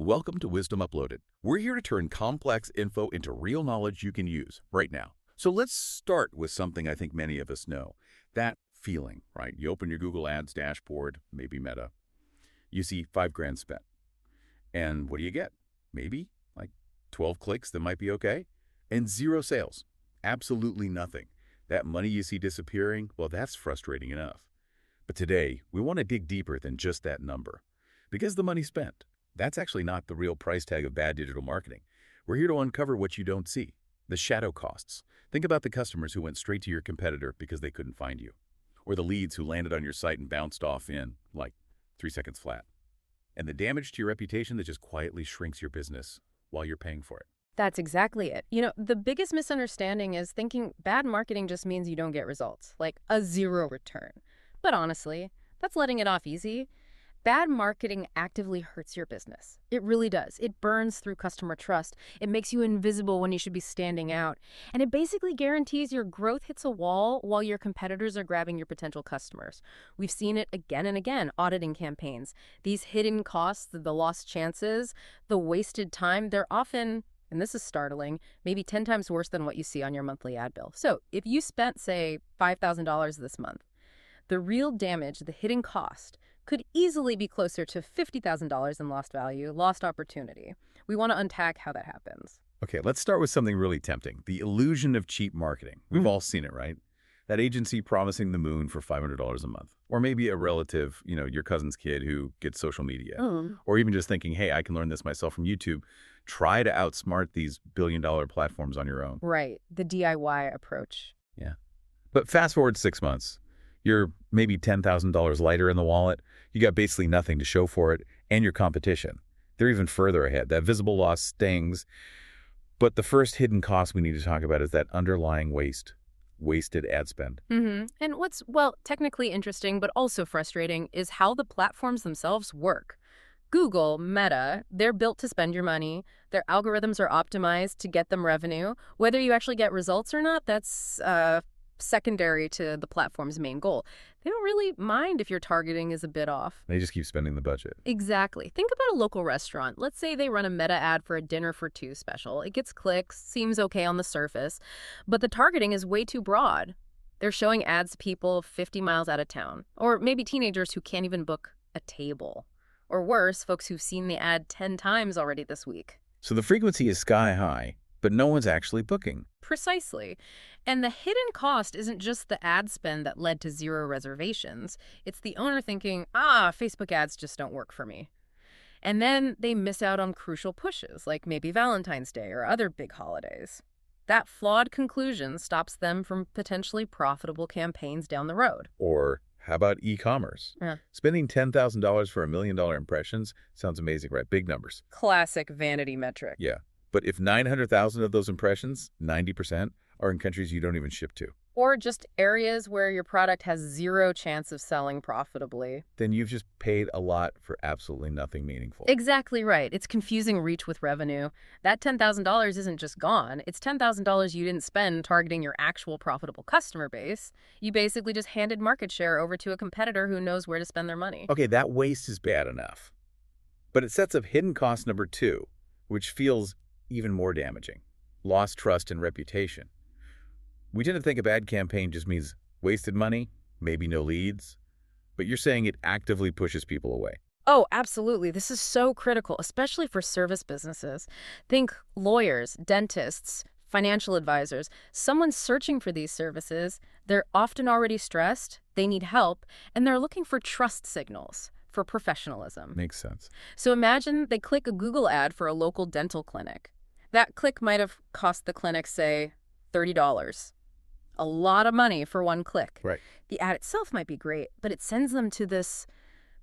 Welcome to Wisdom Uploaded. We're here to turn complex info into real knowledge you can use right now. So let's start with something I think many of us know. That feeling, right? You open your Google Ads dashboard, maybe Meta. You see $5,000 spent. And what do you get? Maybe like 12 clicks that might be okay. And 0 sales. Absolutely nothing. That money you see disappearing, well, that's frustrating enough. But today, we want to dig deeper than just that number. Because the money spent, that's actually not the real price tag of bad digital marketing. We're here to uncover what you don't see, the shadow costs. Think about the customers who went straight to your competitor because they couldn't find you, or the leads who landed on your site and bounced off in, like, 3 seconds flat. And the damage to your reputation that just quietly shrinks your business while you're paying for it. That's exactly it. The biggest misunderstanding is thinking bad marketing just means you don't get results, like a 0 return. But honestly, that's letting it off easy. Bad marketing actively hurts your business. It really does. It burns through customer trust. It makes you invisible when you should be standing out. And it basically guarantees your growth hits a wall while your competitors are grabbing your potential customers. We've seen it again and again, auditing campaigns. These hidden costs, the lost chances, the wasted time, they're often, and this is startling, maybe 10 times worse than what you see on your monthly ad bill. So if you spent, say, $5,000 this month, the real damage, the hidden cost, could easily be closer to $50,000 in lost value, lost opportunity. We want to unpack how that happens. Okay, let's start with something really tempting. The illusion of cheap marketing. We've all seen it, right? That agency promising the moon for $500 a month. Or maybe a relative, your cousin's kid who gets social media. Or even just thinking, hey, I can learn this myself from YouTube. Try to outsmart these billion-dollar platforms on your own. Right, the DIY approach. Yeah. But fast forward 6 months. You're maybe $10,000 lighter in the wallet. You got basically nothing to show for it, and your competition. They're even further ahead. That visible loss stings. But the first hidden cost we need to talk about is that underlying wasted ad spend. And what's, technically interesting, but also frustrating, is how the platforms themselves work. Google, Meta, they're built to spend your money. Their algorithms are optimized to get them revenue. Whether you actually get results or not, that's secondary to the platform's main goal. They don't really mind if your targeting is a bit off. They just keep spending the budget. Exactly. Think about a local restaurant. Let's say they run a Meta ad for a dinner for 2 special. It gets clicks, seems okay on the surface, but the targeting is way too broad. They're showing ads to people 50 miles out of town, or maybe teenagers who can't even book a table. Or worse, folks who've seen the ad 10 times already this week. So the frequency is sky high, but no one's actually booking. Precisely. And the hidden cost isn't just the ad spend that led to 0 reservations. It's the owner thinking, Facebook ads just don't work for me. And then they miss out on crucial pushes, like maybe Valentine's Day or other big holidays. That flawed conclusion stops them from potentially profitable campaigns down the road. Or how about e-commerce? Yeah. Spending $10,000 for $1 million impressions sounds amazing, right? Big numbers. Classic vanity metric. Yeah. But if 900,000 of those impressions, 90%, are in countries you don't even ship to. Or just areas where your product has 0 chance of selling profitably. Then you've just paid a lot for absolutely nothing meaningful. Exactly right. It's confusing reach with revenue. That $10,000 isn't just gone. It's $10,000 you didn't spend targeting your actual profitable customer base. You basically just handed market share over to a competitor who knows where to spend their money. Okay, that waste is bad enough. But it sets up hidden cost number 2, which feels even more damaging. Lost trust and reputation. We tend to think a bad campaign just means wasted money, maybe no leads, but you're saying it actively pushes people away. Oh, absolutely. This is so critical, especially for service businesses. Think lawyers, dentists, financial advisors. Someone searching for these services, they're often already stressed, they need help, and they're looking for trust signals, for professionalism. Makes sense. So imagine they click a Google ad for a local dental clinic. That click might have cost the clinic, say, $30. A lot of money for one click. Right. The ad itself might be great, but it sends them to this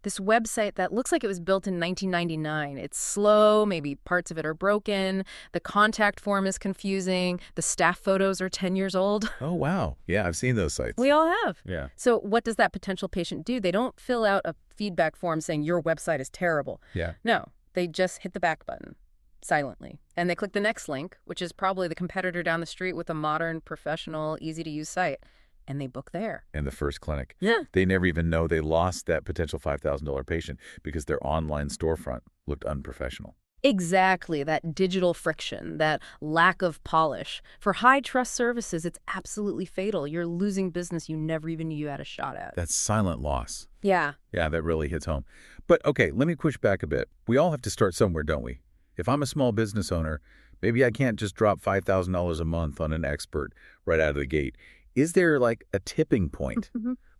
website that looks like it was built in 1999. It's slow, maybe parts of it are broken, the contact form is confusing, the staff photos are 10 years old. Oh, wow. Yeah, I've seen those sites. We all have. Yeah. So what does that potential patient do? They don't fill out a feedback form saying your website is terrible. Yeah. No, they just hit the back button. Silently. And they click the next link, which is probably the competitor down the street with a modern, professional, easy-to-use site. and they book there. And the first clinic. Yeah. They never even know they lost that potential $5,000 patient because their online storefront looked unprofessional. Exactly, that digital friction, that lack of polish. For high-trust services, it's absolutely fatal. You're losing business you never even knew you had a shot at. That's silent loss. Yeah. Yeah, that really hits home. But okay, let me push back a bit. We all have to start somewhere, don't we? If I'm a small business owner, maybe I can't just drop $5,000 a month on an expert right out of the gate. Is there like a tipping point?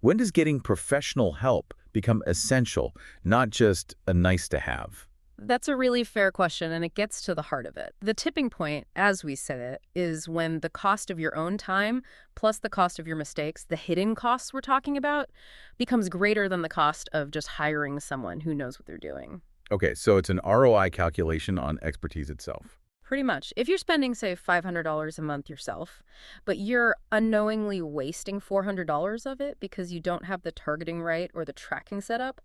When does getting professional help become essential, not just a nice to have? That's a really fair question, and it gets to the heart of it. The tipping point, as we said it, is when the cost of your own time, plus the cost of your mistakes, the hidden costs we're talking about, becomes greater than the cost of just hiring someone who knows what they're doing. Okay, so it's an ROI calculation on expertise itself. Pretty much. If you're spending, say, $500 a month yourself, but you're unknowingly wasting $400 of it because you don't have the targeting right or the tracking set up,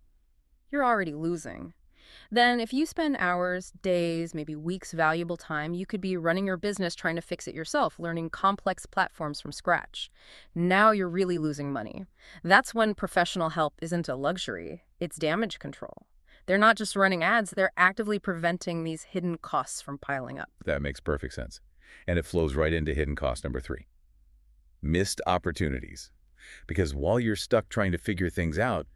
you're already losing. Then if you spend hours, days, maybe weeks valuable time, you could be running your business trying to fix it yourself, learning complex platforms from scratch. Now you're really losing money. That's when professional help isn't a luxury, it's damage control. They're not just running ads, they're actively preventing these hidden costs from piling up. That makes perfect sense. And it flows right into hidden cost number 3. Missed opportunities. Because while you're stuck trying to figure things out,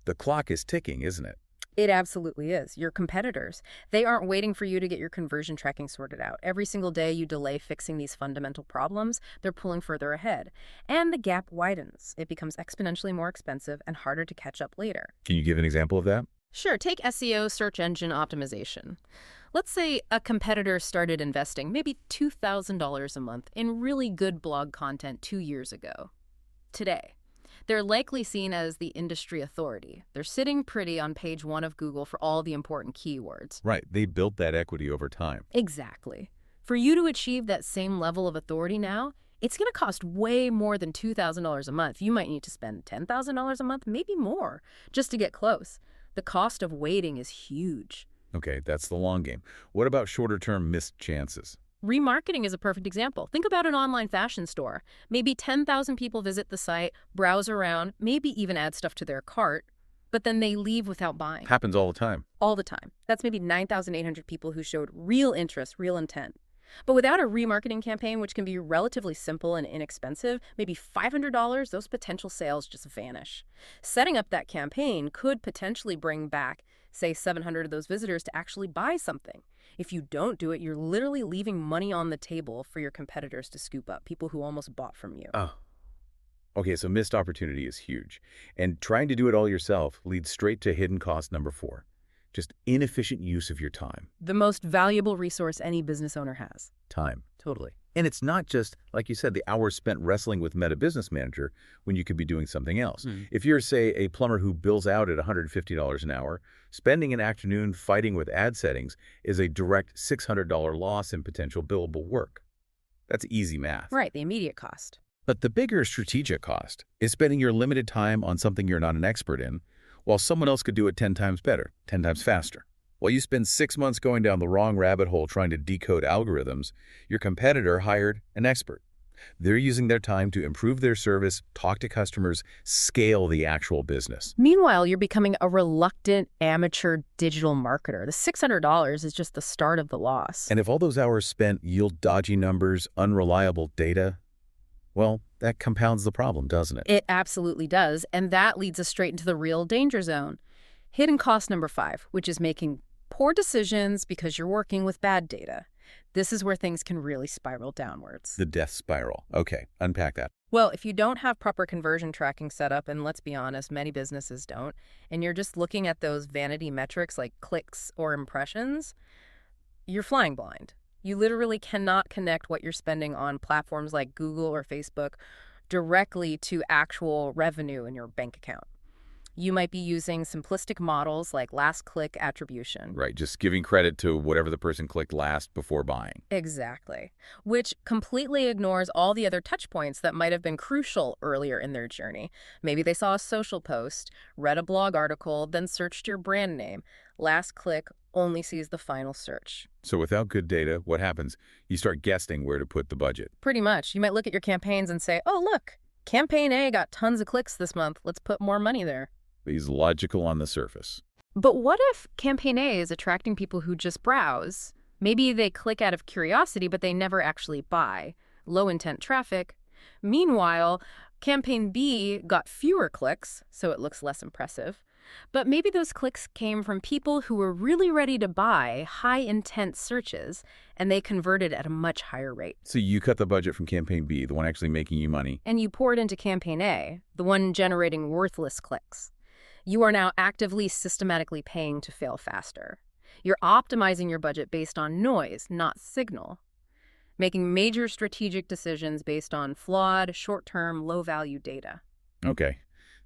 the clock is ticking, isn't it? It absolutely is. Your competitors, they aren't waiting for you to get your conversion tracking sorted out. Every single day you delay fixing these fundamental problems, they're pulling further ahead. And the gap widens. It becomes exponentially more expensive and harder to catch up later. Can you give an example of that? Sure, take SEO, search engine optimization. Let's say a competitor started investing maybe $2,000 a month in really good blog content 2 years ago. Today, they're likely seen as the industry authority. They're sitting pretty on page 1 of Google for all the important keywords. Right. They built that equity over time. Exactly. For you to achieve that same level of authority now, it's going to cost way more than $2,000 a month. You might need to spend $10,000 a month, maybe more, just to get close. The cost of waiting is huge. Okay, that's the long game. What about shorter-term missed chances? Remarketing is a perfect example. Think about an online fashion store. Maybe 10,000 people visit the site, browse around, maybe even add stuff to their cart, but then they leave without buying. Happens all the time. All the time. That's maybe 9,800 people who showed real interest, real intent. But without a remarketing campaign, which can be relatively simple and inexpensive, maybe $500, those potential sales just vanish. Setting up that campaign could potentially bring back, say, 700 of those visitors to actually buy something. If you don't do it, you're literally leaving money on the table for your competitors to scoop up, people who almost bought from you. Oh. Okay, so missed opportunity is huge. And trying to do it all yourself leads straight to hidden cost number 4. Just inefficient use of your time. The most valuable resource any business owner has. Time. Totally. And it's not just, like you said, the hours spent wrestling with Meta Business Manager when you could be doing something else. If you're, say, a plumber who bills out at $150 an hour, spending an afternoon fighting with ad settings is a direct $600 loss in potential billable work. That's easy math. Right, the immediate cost. But the bigger strategic cost is spending your limited time on something you're not an expert in, while someone else could do it 10 times better, 10 times faster. While you spend 6 months going down the wrong rabbit hole trying to decode algorithms, your competitor hired an expert. They're using their time to improve their service, talk to customers, scale the actual business. Meanwhile, you're becoming a reluctant amateur digital marketer. The $600 is just the start of the loss. And if all those hours spent yield dodgy numbers, unreliable data, well, that compounds the problem, doesn't it? It absolutely does, and that leads us straight into the real danger zone. Hidden cost number 5, which is making poor decisions because you're working with bad data. This is where things can really spiral downwards. The death spiral. Okay, unpack that. Well, if you don't have proper conversion tracking set up, and let's be honest, many businesses don't, and you're just looking at those vanity metrics like clicks or impressions, you're flying blind. You literally cannot connect what you're spending on platforms like Google or Facebook directly to actual revenue in your bank account. You might be using simplistic models like last click attribution. Right, just giving credit to whatever the person clicked last before buying. Exactly. Which completely ignores all the other touch points that might have been crucial earlier in their journey. Maybe they saw a social post, read a blog article, then searched your brand name. Last click only sees the final search. So without good data, what happens? You start guessing where to put the budget. Pretty much. You might look at your campaigns and say, oh, look, campaign A got tons of clicks this month. Let's put more money there. These logical on the surface. But what if Campaign A is attracting people who just browse? Maybe they click out of curiosity, but they never actually buy. Low intent traffic. Meanwhile, Campaign B got fewer clicks, so it looks less impressive. But maybe those clicks came from people who were really ready to buy high intent searches, and they converted at a much higher rate. So you cut the budget from Campaign B, the one actually making you money. And you pour it into Campaign A, the one generating worthless clicks. You are now actively, systematically paying to fail faster. You're optimizing your budget based on noise, not signal. Making major strategic decisions based on flawed, short-term, low-value data. Okay,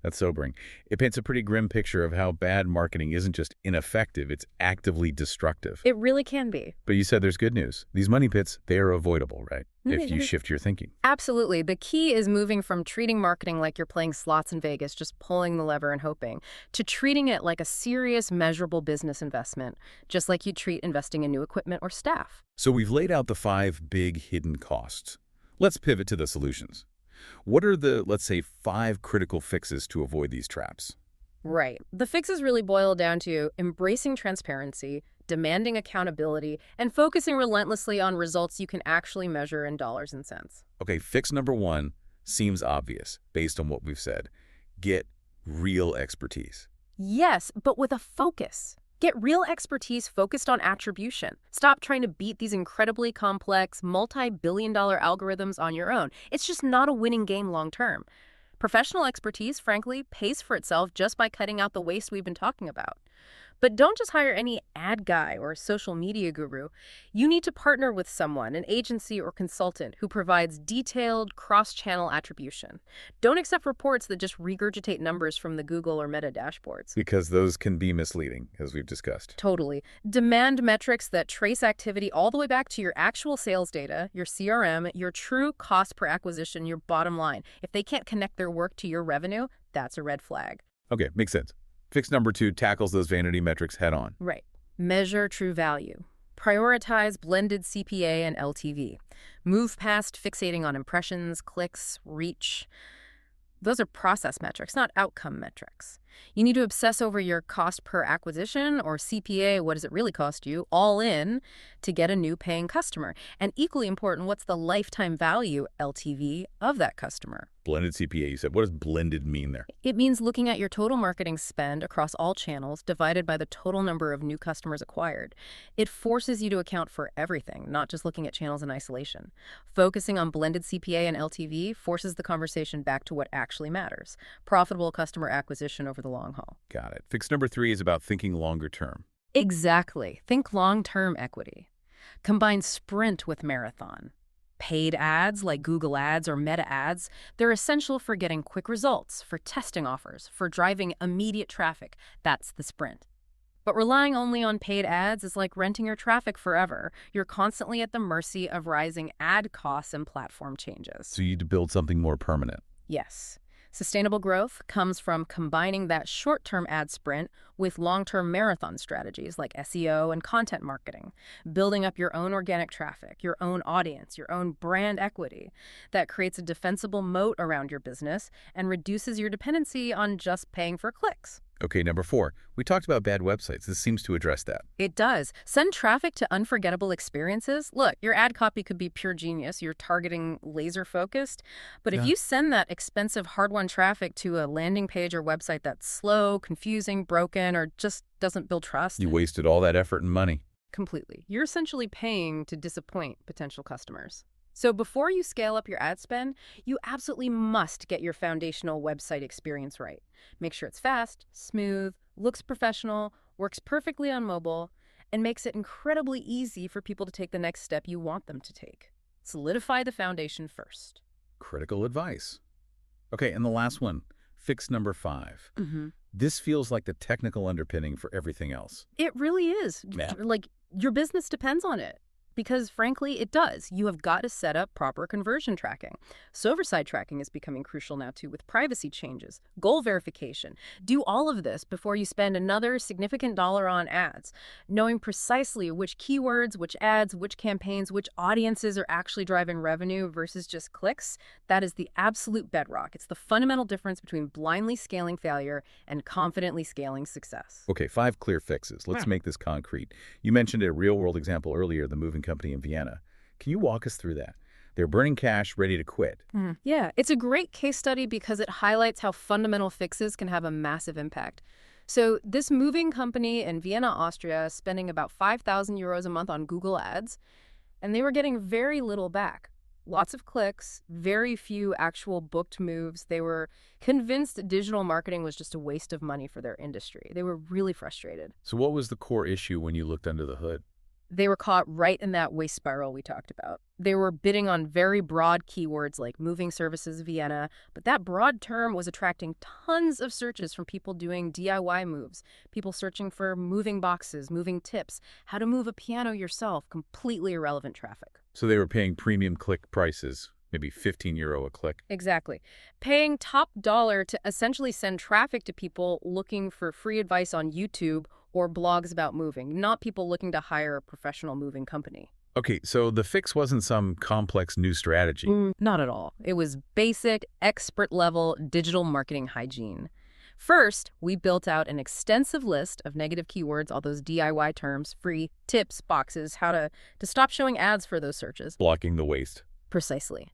that's sobering. It paints a pretty grim picture of how bad marketing isn't just ineffective, it's actively destructive. It really can be. But you said there's good news. These money pits, they are avoidable, right? If you shift your thinking. Absolutely. The key is moving from treating marketing like you're playing slots in Vegas, just pulling the lever and hoping, to treating it like a serious, measurable business investment, just like you treat investing in new equipment or staff. So we've laid out the 5 big hidden costs. Let's pivot to the solutions. What are the, let's say, 5 critical fixes to avoid these traps? Right. The fixes really boil down to embracing transparency, demanding accountability, and focusing relentlessly on results you can actually measure in dollars and cents. Okay, fix number 1 seems obvious based on what we've said. Get real expertise. Yes, but with a focus. Get real expertise focused on attribution. Stop trying to beat these incredibly complex, multi-billion-dollar algorithms on your own. It's just not a winning game long term. Professional expertise, frankly, pays for itself just by cutting out the waste we've been talking about. But don't just hire any ad guy or social media guru. You need to partner with someone, an agency or consultant, who provides detailed cross-channel attribution. Don't accept reports that just regurgitate numbers from the Google or Meta dashboards. Because those can be misleading, as we've discussed. Totally. Demand metrics that trace activity all the way back to your actual sales data, your CRM, your true cost per acquisition, your bottom line. If they can't connect their work to your revenue, that's a red flag. Okay, makes sense. Fix number 2 tackles those vanity metrics head on. Right. Measure true value. Prioritize blended CPA and LTV. Move past fixating on impressions, clicks, reach. Those are process metrics, not outcome metrics. You need to obsess over your cost per acquisition, or CPA, what does it really cost you, all in, to get a new paying customer. And equally important, what's the lifetime value, LTV, of that customer? Blended CPA, you said. What does blended mean there? It means looking at your total marketing spend across all channels divided by the total number of new customers acquired. It forces you to account for everything, not just looking at channels in isolation. Focusing on blended CPA and LTV forces the conversation back to what actually matters: profitable customer acquisition over the long haul. Got it. Fix number 3 is about thinking longer term. Exactly. Think long-term equity. Combine sprint with marathon. Paid ads like Google Ads or Meta Ads, they're essential for getting quick results, for testing offers, for driving immediate traffic. That's the sprint. But relying only on paid ads is like renting your traffic forever. You're constantly at the mercy of rising ad costs and platform changes. So you need to build something more permanent. Yes. Sustainable growth comes from combining that short-term ad sprint with long-term marathon strategies like SEO and content marketing, building up your own organic traffic, your own audience, your own brand equity. That creates a defensible moat around your business and reduces your dependency on just paying for clicks. Okay, number 4. We talked about bad websites. This seems to address that. It does. Send traffic to unforgettable experiences. Look, your ad copy could be pure genius. You're targeting laser-focused. But if you send that expensive, hard-won traffic to a landing page or website that's slow, confusing, broken, or just doesn't build trust... You wasted all that effort and money. Completely. You're essentially paying to disappoint potential customers. So before you scale up your ad spend, you absolutely must get your foundational website experience right. Make sure it's fast, smooth, looks professional, works perfectly on mobile, and makes it incredibly easy for people to take the next step you want them to take. Solidify the foundation first. Critical advice. Okay, and the last one, fix number 5. This feels like the technical underpinning for everything else. It really is. Yeah. Like, your business depends on it. Because frankly, it does. You have got to set up proper conversion tracking. Server-side tracking is becoming crucial now too, with privacy changes, goal verification. Do all of this before you spend another significant dollar on ads. Knowing precisely which keywords, which ads, which campaigns, which audiences are actually driving revenue versus just clicks, that is the absolute bedrock. It's the fundamental difference between blindly scaling failure and confidently scaling success. Okay, 5 clear fixes. Let's make this concrete. You mentioned a real-world example earlier, the moving company in Vienna. Can you walk us through that? They're burning cash, ready to quit. Yeah, it's a great case study because it highlights how fundamental fixes can have a massive impact. So this moving company in Vienna, Austria, is spending about 5,000 euros a month on Google Ads, and they were getting very little back. Lots of clicks, very few actual booked moves. They were convinced digital marketing was just a waste of money for their industry. They were really frustrated. So what was the core issue when you looked under the hood? They were caught right in that waste spiral we talked about. They were bidding on very broad keywords like moving services Vienna, but that broad term was attracting tons of searches from people doing DIY moves, people searching for moving boxes, moving tips, how to move a piano yourself, completely irrelevant traffic. So they were paying premium click prices, maybe 15 euro a click. Exactly. Paying top dollar to essentially send traffic to people looking for free advice on YouTube or blogs about moving, not people looking to hire a professional moving company. Okay, so the fix wasn't some complex new strategy. Not at all. It was basic, expert-level digital marketing hygiene. First, we built out an extensive list of negative keywords, all those DIY terms, free tips, boxes, how to stop showing ads for those searches. Blocking the waste. Precisely.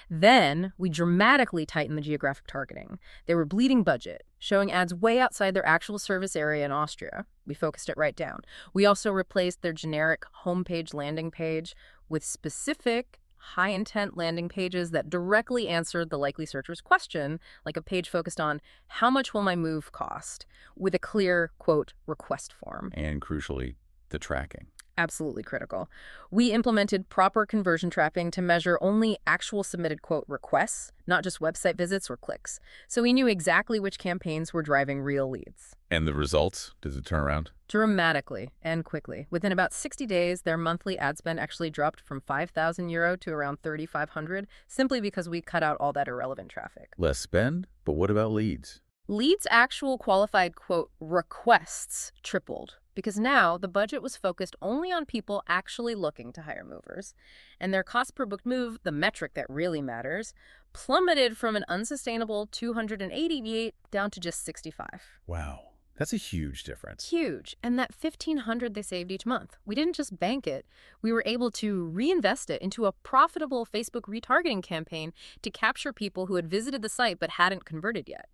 Then we dramatically tightened the geographic targeting. They were bleeding budget, showing ads way outside their actual service area in Austria. We focused it right down. We also replaced their generic homepage landing page with specific high-intent landing pages that directly answered the likely searcher's question, like a page focused on how much will my move cost, with a clear, quote, request form. And crucially, the tracking. Absolutely critical. We implemented proper conversion tracking to measure only actual submitted, quote, requests, not just website visits or clicks. So we knew exactly which campaigns were driving real leads. And the results? Does it turn around? Dramatically and quickly. Within about 60 days, their monthly ad spend actually dropped from 5,000 euro to around 3,500, simply because we cut out all that irrelevant traffic. Less spend? But what about leads? Leads' actual qualified, quote, requests tripled, because now the budget was focused only on people actually looking to hire movers. And their cost per booked move, the metric that really matters, plummeted from an unsustainable 288 down to just 65. Wow, that's a huge difference. Huge. And that 1,500 they saved each month, we didn't just bank it. We were able to reinvest it into a profitable Facebook retargeting campaign to capture people who had visited the site but hadn't converted yet.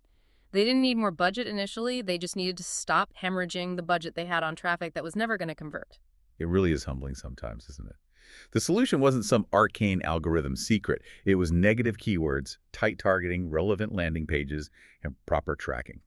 They didn't need more budget initially. They just needed to stop hemorrhaging the budget they had on traffic that was never going to convert. It really is humbling sometimes, isn't it? The solution wasn't some arcane algorithm secret. It was negative keywords, tight targeting, relevant landing pages, and proper tracking.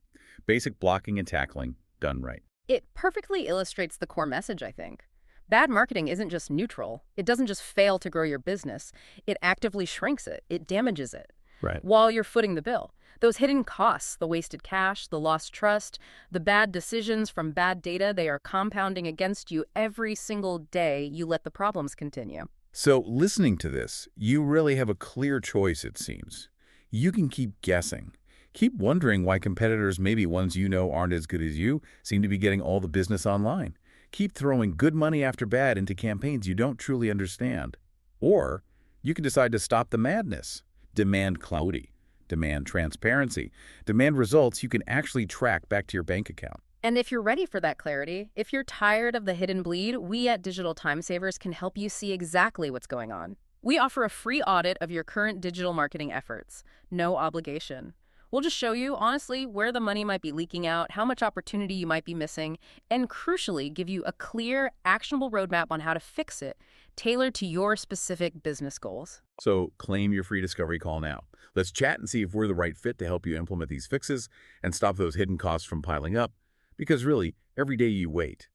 Basic blocking and tackling, done right. It perfectly illustrates the core message, I think. Bad marketing isn't just neutral. It doesn't just fail to grow your business. It actively shrinks it. It damages it. Right. While you're footing the bill. Those hidden costs, the wasted cash, the lost trust, the bad decisions from bad data, they are compounding against you every single day you let the problems continue. So listening to this, you really have a clear choice, it seems. You can keep guessing. Keep wondering why competitors, maybe ones you know aren't as good as you, seem to be getting all the business online. Keep throwing good money after bad into campaigns you don't truly understand. Or you can decide to stop the madness. Demand clarity. Demand transparency. Demand results you can actually track back to your bank account. And if you're ready for that clarity, if you're tired of the hidden bleed, we at Digital Time Savers can help you see exactly what's going on. We offer a free audit of your current digital marketing efforts. No obligation. We'll just show you, honestly, where the money might be leaking out, how much opportunity you might be missing, and crucially, give you a clear, actionable roadmap on how to fix it, tailored to your specific business goals. So claim your free discovery call now. Let's chat and see if we're the right fit to help you implement these fixes and stop those hidden costs from piling up. Because really, every day you wait,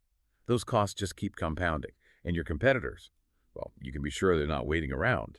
those costs just keep compounding. And your competitors, well, you can be sure they're not waiting around.